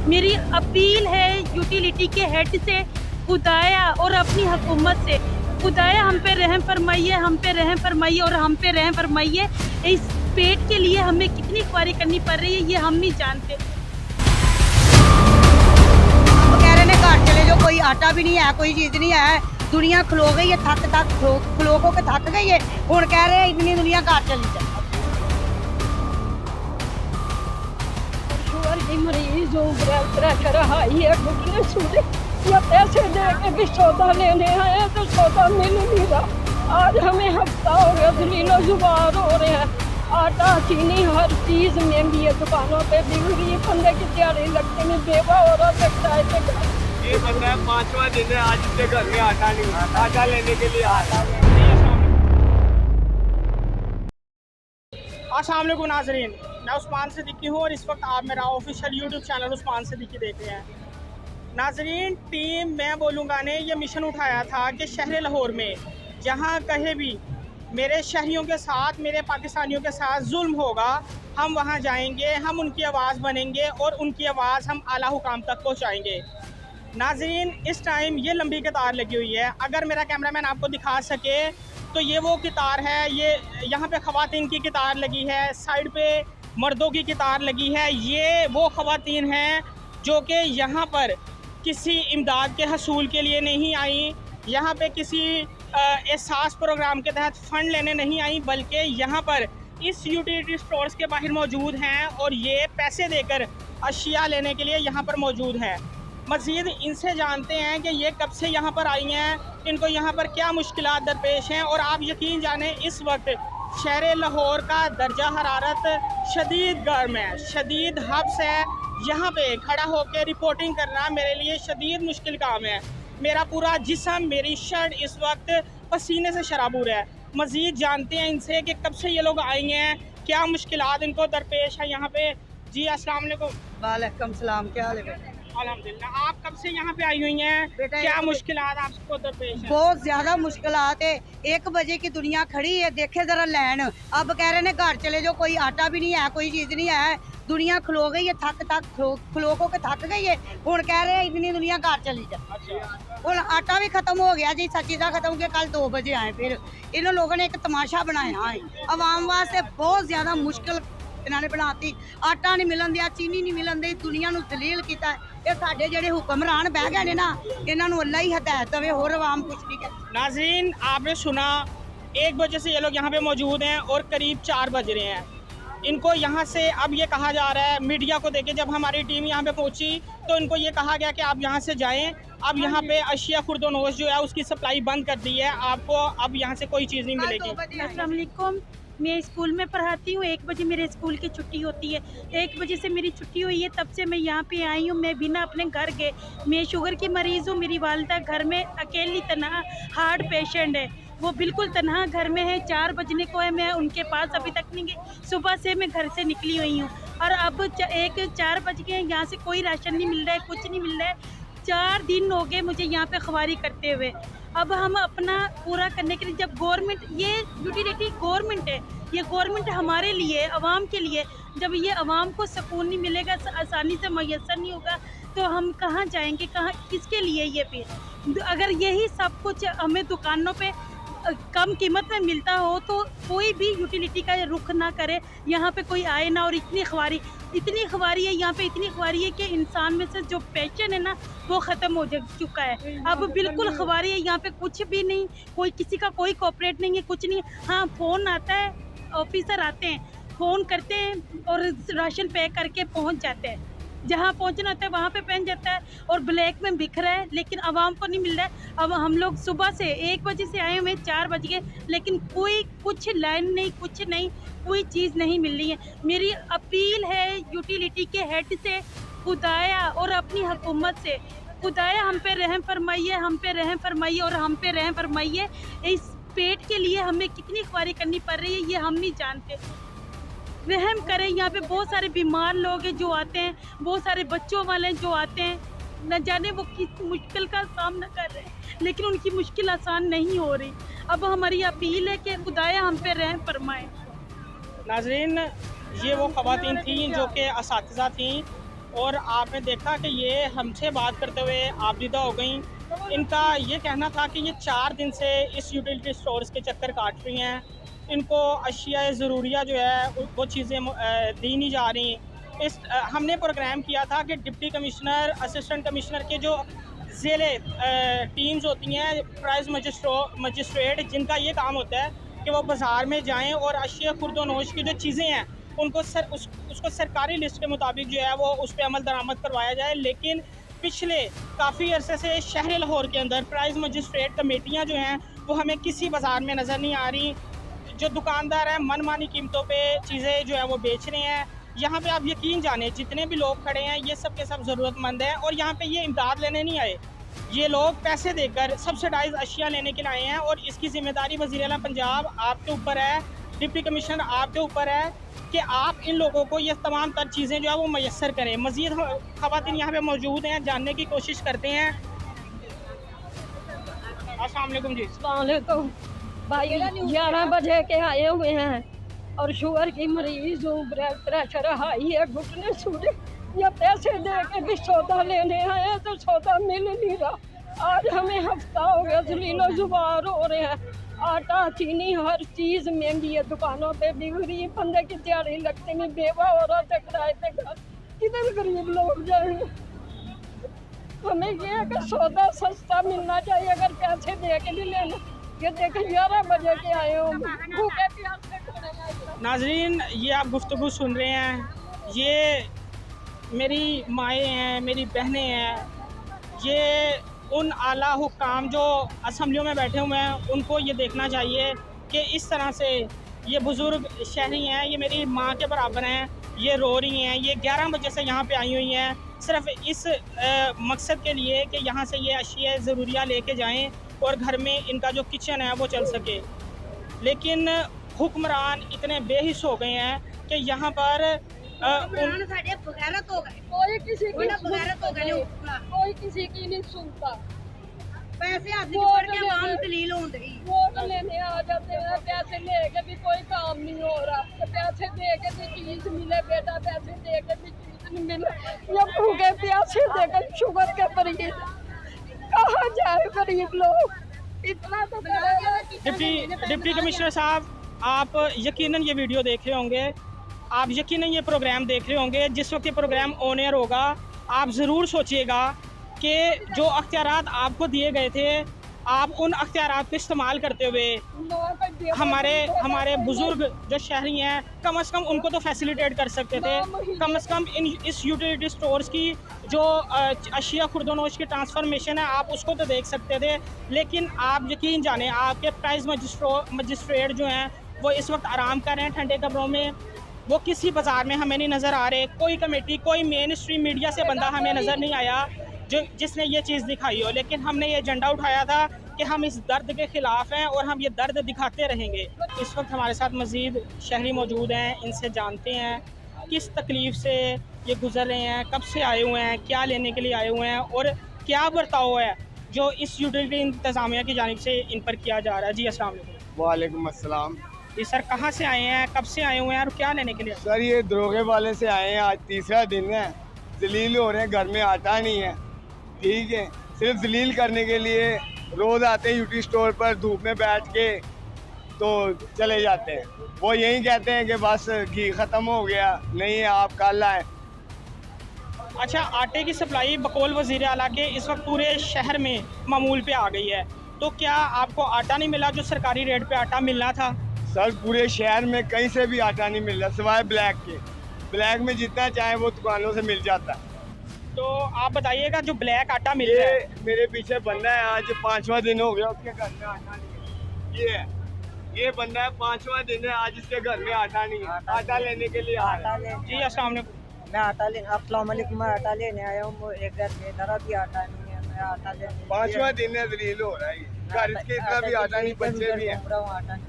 मेरी अपील है यूटिलिटी के हेड से, खुदाया और अपनी हुकूमत से, खुदाया हम पे रहम फरमाइए, हम पे रहम फरमाइए और हम पे रहम फरमाइए। इस पेट के लिए हमें कितनी ख्वारी करनी पड़ रही है ये हम नहीं जानते। कह रहे ने घर चले जो, कोई आटा भी नहीं है, कोई चीज नहीं है, दुनिया खलो गई है, थक खलो को के थक गई है। हुण कह रहे हैं इतनी दुनिया घर चली जाए। शुगर की मरीज हूँ, प्रेशर हाई है, घुटने सूजे या पैसे दे के भी सौदा लेने आए तो सौदा मिल नहीं रहा। आज हमें हफ्ता हो गया, जमीनो जुबार हो रहे हैं। आटा चीनी हर चीज महंगी है, दुकानों पे बिक रही है, बंदे की दिहाड़ी लगती नहीं, बेवा हो रहा लगता है। ये बंदा 5वां दिन है, आज उसके घर में आटा नहीं, आटा लेने के लिए आटा। अस्सलाम वालेकुम नाज़रीन, मैं उस्मान सिद्दीकी हूँ और इस वक्त आप मेरा official YouTube channel Usman Siddiqui देख रहे हैं। नाज़रीन, टीम मैं बोलूँगा ने ये मिशन उठाया था कि शहर लाहौर में जहाँ कहीं भी मेरे शहरियों के साथ, मेरे पाकिस्तानियों के साथ जुल्म होगा, हम वहाँ जाएंगे, हम उनकी आवाज़ बनेंगे और उनकी आवाज़ हम आला हुकाम तक पहुँचाएँगे। नाज़रीन, इस टाइम ये लंबी कतार लगी हुई है, अगर मेरा कैमरामैन आपको दिखा सके तो ये वो कतार है, ये यहाँ पे ख़वातीन की कतार लगी है, साइड पे मर्दों की कतार लगी है। ये वो ख़वातीन हैं जो कि यहाँ पर किसी इमदाद के हसूल के लिए नहीं आई, यहाँ पे किसी एहसास प्रोग्राम के तहत फ़ंड लेने नहीं आई, बल्कि यहाँ पर इस यूटिलिटी स्टोर्स के बाहर मौजूद हैं और ये पैसे देकर अशिया लेने के लिए यहाँ पर मौजूद हैं। मज़ीद इनसे जानते हैं कि ये कब से यहाँ पर आई हैं, इनको यहाँ पर क्या मुश्किलात दरपेश हैं। और आप यकीन जानें, इस वक्त शहर लाहौर का दर्जा हरारत शदीद गर्म है, शदीद हब्स है। यहाँ पे खड़ा होकर रिपोर्टिंग करना मेरे लिए शदीद मुश्किल काम है। मेरा पूरा जिस्म, मेरी शर्ट इस वक्त पसीने से शराबूर है। मज़ीद जानते हैं इनसे कि कब से ये लोग आई हैं, क्या मुश्किलात इनको दरपेश है यहाँ पे। जी अस्सलाम वालेकुम। वालेकुम सलाम, क्या हाल है? अल्हम्दुलिल्लाह। आप कब से यहाँ पे आई हुई हैं, क्या मुश्किलात आपको दरपेश है? बहुत ज्यादा मुश्किलात है। 1 बजे की दुनिया खड़ी है, देखे जरा लाइन। अब कह रहे ने घर चले जो, कोई आटा भी नहीं है, कोई चीज नहीं है, दुनिया खलो गई है, खलो को के थक गई है। हुण कह रहे हैं इतनी दुनिया घर चली जाए। हुण आटा भी खत्म हो गया जी, सच्ची दा खत्म हो गया। कल 2 बजे आए, फिर इन लोगों ने एक तमाशा बनाया है अवाम वास्ते, बहुत ज्यादा मुश्किल इन्होंने बनाती। आटा नहीं मिलन दिया, चीनी नहीं मिलन दी, दुनिया नूं दलील कीता। ये साडे जेडे हुक्मरान बह गए ने ना, इन्हां नूं अल्लाह ही हिदायत देवे, होर अवाम कुछ नहीं कहती। नाज़रीन, आपने सुना, 1 बजे से ये लोग यहाँ पे मौजूद हैं और करीब 4 बज रहे हैं। इनको यहाँ से अब ये कहा जा रहा है, मीडिया को देके जब हमारी टीम यहाँ पे पहुँची तो इनको ये कहा गया कि आप यहाँ से जाएं, अब यहाँ पे अशिया खुर्दोनोश जो है उसकी सप्लाई बंद कर दी है, आपको अब यहाँ से कोई चीज़ नहीं मिलेगी। अस्सलाम वालेकुम, मैं स्कूल में पढ़ाती हूँ। 1 बजे मेरे स्कूल की छुट्टी होती है। 1 बजे से मेरी छुट्टी हुई है, तब से मैं यहाँ पे आई हूँ। मैं बिना अपने घर गए, मैं शुगर की मरीज़ हूँ। मेरी वालदा घर में अकेली तनहा हार्ट पेशेंट है, वो बिल्कुल तनहा घर में है। 4 बजने को है, मैं उनके पास अभी तक नहीं गई। सुबह से मैं घर से निकली हुई हूँ और अब 4 बज गए, यहाँ से कोई राशन नहीं मिल रहा है, कुछ नहीं मिल रहा है। 4 दिन हो गए मुझे यहाँ पे ख्वारी करते हुए। अब हम अपना पूरा करने के लिए, जब गवर्नमेंट, ये यूटिलिटी गवर्नमेंट है, ये गवर्नमेंट हमारे लिए, अवाम के लिए, जब ये अवाम को सुकून नहीं मिलेगा, आसानी से मैसर नहीं होगा, तो हम कहाँ जाएंगे, कहाँ, किसके लिए ये पे? अगर यही सब कुछ हमें दुकानों पे कम कीमत में मिलता हो तो कोई भी यूटिलिटी का रुख ना करे, यहाँ पे कोई आए ना। और इतनी ख्वारी है यहाँ पे, इतनी ख्वारी है कि इंसान में से जो पैशन है ना वो ख़त्म हो चुका है। अब बिल्कुल ख्वारी है यहाँ पे, कुछ भी नहीं, कोई किसी का कोई कोऑपरेट नहीं है, कुछ नहीं। हाँ, फ़ोन आता है, ऑफिसर आते हैं, फ़ोन करते हैं और राशन पैक करके पहुँच जाते हैं। जहाँ पहुँचना होता है वहाँ पे पहुँच जाता है और ब्लैक में बिक रहा है, लेकिन आवाम को नहीं मिल रहा है। अब हम लोग सुबह से 1 बजे से आए हुए, 4 बज गए, लेकिन कोई कुछ लाइन नहीं, कुछ नहीं, कोई चीज़ नहीं मिल रही है। मेरी अपील है यूटिलिटी के हेड से, खुदाया और अपनी हुकूमत से, खुदाया हम पे रहम फरमाइए, हम पे रहम फरमाइए और हम पे रहम फरमाइए। इस पेट के लिए हमें कितनी ख्वारी करनी पड़ रही है ये हम नहीं जानते। रहम करें, यहाँ पे बहुत सारे बीमार लोग हैं जो आते हैं, बहुत सारे बच्चों वाले जो आते हैं, न जाने वो किस मुश्किल का सामना कर रहे हैं, लेकिन उनकी मुश्किल आसान नहीं हो रही। अब हमारी अपील है कि खुदाया हम पे रहम फरमाए। नाज़रीन, ये वो ख़वातीन थीं जो कि असातिज़ा थीं और आपने देखा कि ये हमसे बात करते हुए आबदीदा हो गई। इनका ये कहना था कि ये 4 दिन से इस यूटिलिटी स्टोर्स के चक्कर काट रही हैं, इनको अशिया ज़रूरिया जो है वो चीज़ें दी नहीं जा रही। हमने प्रोग्राम किया था कि डिप्टी कमिश्नर, असिस्टेंट कमिश्नर के जो ज़ेले टीम्स होती हैं, प्राइस मजिस्ट्रेट, जिनका ये काम होता है कि वो बाज़ार में जाएं और अशिया खुर्दोनोश की जो चीज़ें हैं उनको उसको सरकारी लिस्ट के मुताबिक जो है वो उस पर अमल दरामद करवाया जाए। लेकिन पिछले काफ़ी अरसे से शहर लाहौर के अंदर प्राइस मजिस्ट्रेट कमेटियाँ जो हैं वो हमें किसी बाज़ार में नज़र नहीं आ रही। जो दुकानदार हैं मनमानी कीमतों पे चीज़ें जो है वो बेच रहे हैं। यहाँ पे आप यकीन जाने जितने भी लोग खड़े हैं ये सब के सब ज़रूरतमंद हैं और यहाँ पे ये इमदाद लेने नहीं आए, ये लोग पैसे देकर सब्सिडाइज अशिया लेने के लिए आए हैं। और इसकी ज़िम्मेदारी वज़ीर आला पंजाब आपके ऊपर है, डिप्टी कमिश्नर आपके ऊपर है कि आप इन लोगों को ये तमाम तर चीज़ें जो है वो मैसर करें। मज़ीद ख़वातीन यहाँ पे मौजूद हैं, जानने की कोशिश करते हैं। अस्सलाम वालेकुम जी। वालेकुम भाई 11 बजे के आए हुए हैं और शुगर की मरीज हूँ, ब्लड प्रेशर हाई है, घुटने सूजे। ये पैसे दे के भी सौदा लेने आए हैं तो सौदा मिल नहीं रहा। आज हमें हफ्ता हो गया, जलीलो जुबार हो रहे हैं। आटा चीनी हर चीज़ महंगी है, दुकानों पे भी गरीब बंदे की दिहाड़ी लगती नहीं, बेवा औरत है किराए पे घर, किधर गरीब लोग जाएंगे। हमें ये है कि सौदा सस्ता मिलना चाहिए, अगर पैसे दे के भी लेना। ये देखें 11 बजे के आए हो, भूखे प्यासे खड़े हैं। नाजरीन ये आप गुफ्तगू सुन रहे हैं, ये मेरी माएँ हैं, मेरी बहनें हैं, ये उन आला हुक्काम जो असम्बलियों में बैठे हुए हैं उनको ये देखना चाहिए कि इस तरह से ये बुज़ुर्ग शहरी हैं, ये मेरी माँ के बराबर हैं, ये रो रही हैं। ये 11 बजे से यहाँ पे आई हुई हैं सिर्फ इस मकसद के लिए कि यहाँ से ये अशिया ज़रूरिया लेके जाएं और घर में इनका जो किचन है वो चल सके। लेकिन हुक्मरान इतने बेहिस हो गए हैं कि यहाँ पर कोई किसी की कोई किसी की नहीं सुनता। पैसे हाथ वो पकड़ के आवाम दलील होंदे ही। वोट लेने आ जाते हैं, पैसे लेके भी कोई काम नहीं हो रहा। तो पैसे दे के भी चीज मिले बेटा, पैसे दे के भी चीज नहीं मिले। ये भूखे प्यासे देकर शुगर के मरीज कहाँ जाए गरीब लोग। इतना तो डिप्टी कमिश्नर साहब, आप यकीनन ये वीडियो देख रहे होंगे, आप यकीनन ये प्रोग्राम देख रहे होंगे। जिस वक्त ये प्रोग्राम ऑन एयर होगा आप ज़रूर सोचिएगा कि जो अख्तियारात आपको दिए गए थे, आप उन अख्तियारात को इस्तेमाल करते हुए हमारे बुज़ुर्ग जो शहरी हैं कम से कम उनको तो फैसिलिटेट कर सकते थे। कम से कम इस यूटिलिटी स्टोर्स की जो अशिया खुर्दोनोश की ट्रांसफॉर्मेशन है आप उसको तो देख सकते थे। लेकिन आप यकीन जाने आपके प्राइस मजिस्ट्रेट जो हैं वो इस वक्त आराम कर रहे हैं ठंडे कमरों में, वो किसी बाज़ार में हमें नहीं नज़र आ रहे। कोई कमेटी, कोई मेन स्ट्रीम मीडिया से बंदा हमें नज़र नहीं आया जिसने ये चीज़ दिखाई हो। लेकिन हमने ये एजेंडा उठाया था कि हम इस दर्द के ख़िलाफ़ हैं और हम ये दर्द दिखाते रहेंगे। इस वक्त हमारे साथ मज़ीद शहरी मौजूद हैं, इनसे जानते हैं किस तकलीफ़ से ये गुज़र रहे हैं, कब से आए हुए हैं, क्या लेने के लिए आए हुए हैं और क्या बर्ताव है जो इस यूटिलिटी इंतज़ामिया की जानिब से इन पर किया जा रहा है। जी अस्सलाम वालेकुम। वालेकुम अस्सलाम। जी सर, कहाँ से आए हैं, कब से आए हुए हैं और क्या लेने के लिए? सर ये दरोगे वाले से आए हैं, आज तीसरा दिन है। जलील हो रहे हैं, घर में आटा नहीं है, ठीक है। सिर्फ जलील करने के लिए रोज़ आते हैं यूटी स्टोर पर, धूप में बैठ के तो चले जाते हैं। वो यही कहते हैं कि बस घी ख़त्म हो गया, नहीं आप कल आए। अच्छा, आटे की सप्लाई बकौल वज़ीर आला के इस वक्त पूरे शहर में मामूल पे आ गई है, तो क्या आपको आटा नहीं मिला जो सरकारी रेट पे आटा मिलना था? सर पूरे शहर में कहीं से भी आटा नहीं मिल रहा सिवाय ब्लैक के। ब्लैक में जितना चाहे वो दुकानों से मिल जाता है। तो आप बताइएगा जो ब्लैक आटा मिल रहा है। मेरे पीछे बंदा है, आज 5वां दिन हो गया उसके घर में आटा नहीं है। ये बंदा है, 5वां दिन है, आज इसके घर में आटा नहीं है। आटा लेने के लिए आटा ले। जी अस्सलाम वालेकुम। मैं आटा लेने आया हूँ। एक घर में इधर भी आटा नहीं है, मैं आटा लेने 5वां दिन है, दलील हो रहा है। घर इसके इतना भी आटा नहीं, बच्चे भी हैं।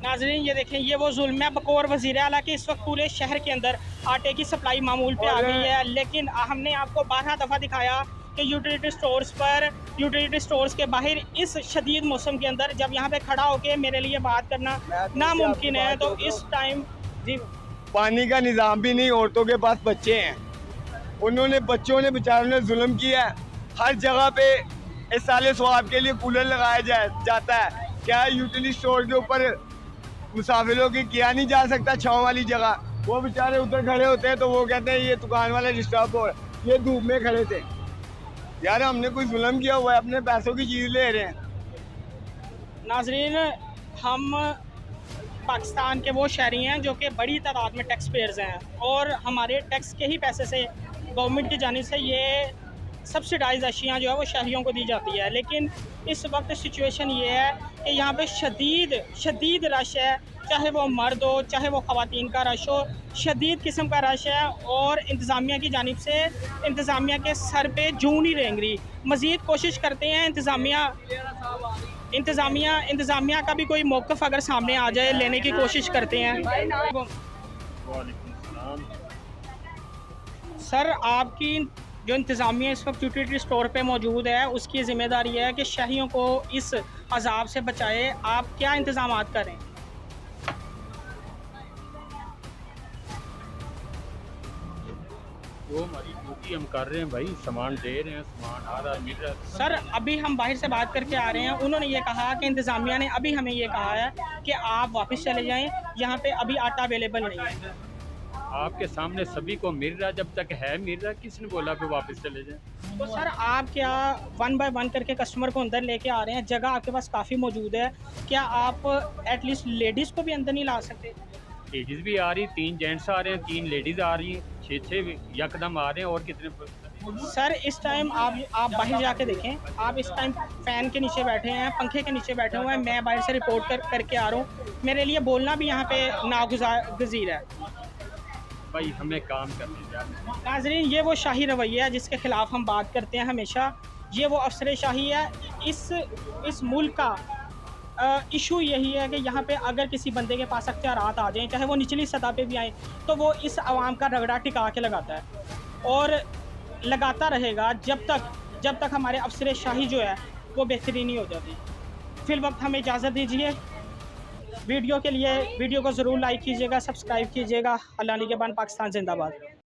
नाजरीन ये देखें, ये वो जुल्म है बकौर वज़ीर आला के इस वक्त पूरे शहर के अंदर आटे की सप्लाई मामूल पे आ गई है। लेकिन हमने आपको 12 दफ़ा दिखाया कि यूटिलिटी स्टोर्स के बाहर इस शदीद मौसम के अंदर जब यहाँ पे खड़ा होके मेरे लिए बात करना नामुमकिन है, तो इस टाइम जी पानी का निज़ाम भी नहीं, औरतों के पास बच्चे हैं, उन्होंने बच्चों ने बेचारों ने जुल्म किया है। हर जगह पे इस साले स्वाब के लिए कूलर लगाया जाता है। क्या यूटिलिटी स्टोर के ऊपर मुसाफिरों की किया नहीं जा सकता छाँव वाली जगह? वो बेचारे उधर खड़े होते हैं तो वो कहते हैं ये दुकान वाले डिस्टर्ब हो रहे हैं। ये धूप में खड़े थे। यार हमने कोई जुल्म किया हुआ है, अपने पैसों की चीज़ ले रहे हैं। नाजरीन, हम पाकिस्तान के वो शहरी हैं जो कि बड़ी तादाद में टैक्स पेयर्स हैं और हमारे टैक्स के ही पैसे से गवर्नमेंट की जानिब से ये सब्सिडाइज अशियाँ जो है वो शहरियों को दी जाती है। लेकिन इस वक्त सिचुएशन ये है कि यहाँ पे शदीद रश है, चाहे वो मर्द हो चाहे वो ख़वातीन का रश हो, शदीद किस्म का रश है और इंतज़ामिया की जानिब से इंतज़ामिया के सर पे जूं नहीं रेंग रही। मज़ीद कोशिश करते हैं इंतज़ामिया का भी कोई मौक़िफ़ अगर सामने आ जाए लेने की कोशिश करते हैं। सर, आपकी जो इंतज़ामिया इस वक्त यूटिलिटी स्टोर पे मौजूद है उसकी ज़िम्मेदारी है कि शहरियों को इस अजाब से बचाए। आप क्या इंतज़ामात करें? वो हमारी ड्यूटी हम कर रहे हैं भाई, सामान दे रहे हैं, सामान आ रहा है, मिल रहा है। सर, अभी हम बाहर से बात करके आ रहे हैं, उन्होंने ये कहा कि इंतज़ामिया ने अभी हमें ये कहा है कि आप वापस चले जाएं, यहाँ पे अभी आटा अवेलेबल नहीं है। आपके सामने सभी को मिल रहा है, जब तक है मिल रहा है, किसने बोला कि वापस चले जाएं? तो सर, आप क्या 1 बाय 1 करके कस्टमर को अंदर लेके आ रहे हैं? जगह आपके पास काफ़ी मौजूद है, क्या आप एटलीस्ट लेडीज़ को भी अंदर नहीं ला सकते? लेडीज़ भी आ रही, 3 जेंट्स आ रहे हैं, 3 लेडीज़ आ रही हैं, 6 यकदम आ रहे हैं। और कितने सर, इस टाइम आप बाहर जाके देखें, आप इस टाइम फ़ैन के नीचे बैठे हैं, पंखे के नीचे बैठे हुए हैं, मैं बाहर से रिपोर्ट करके आ रहा हूँ। मेरे लिए बोलना भी यहाँ पे नागुज़ीर है। भाई हमें काम करने जाना। नाज़रीन, ये वो शाही रवैया है जिसके ख़िलाफ़ हम बात करते हैं हमेशा। ये वो अफसर शाही है। इस मुल्क का इशू यही है कि यहाँ पे अगर किसी बंदे के पास अख्तियारात आ जाएं, चाहे वो निचली सतह पे भी आएँ, तो वो इस आवाम का रगड़ा टिका के लगाता है और लगाता रहेगा जब तक हमारे अफसर शाही जो है वो बेहतरीन नहीं हो जाती। फ़िलवक्त हमें इजाज़त दीजिए। वीडियो को ज़रूर लाइक कीजिएगा, सब्सक्राइब कीजिएगा। अल्लाह निगहबान, पाकिस्तान जिंदाबाद।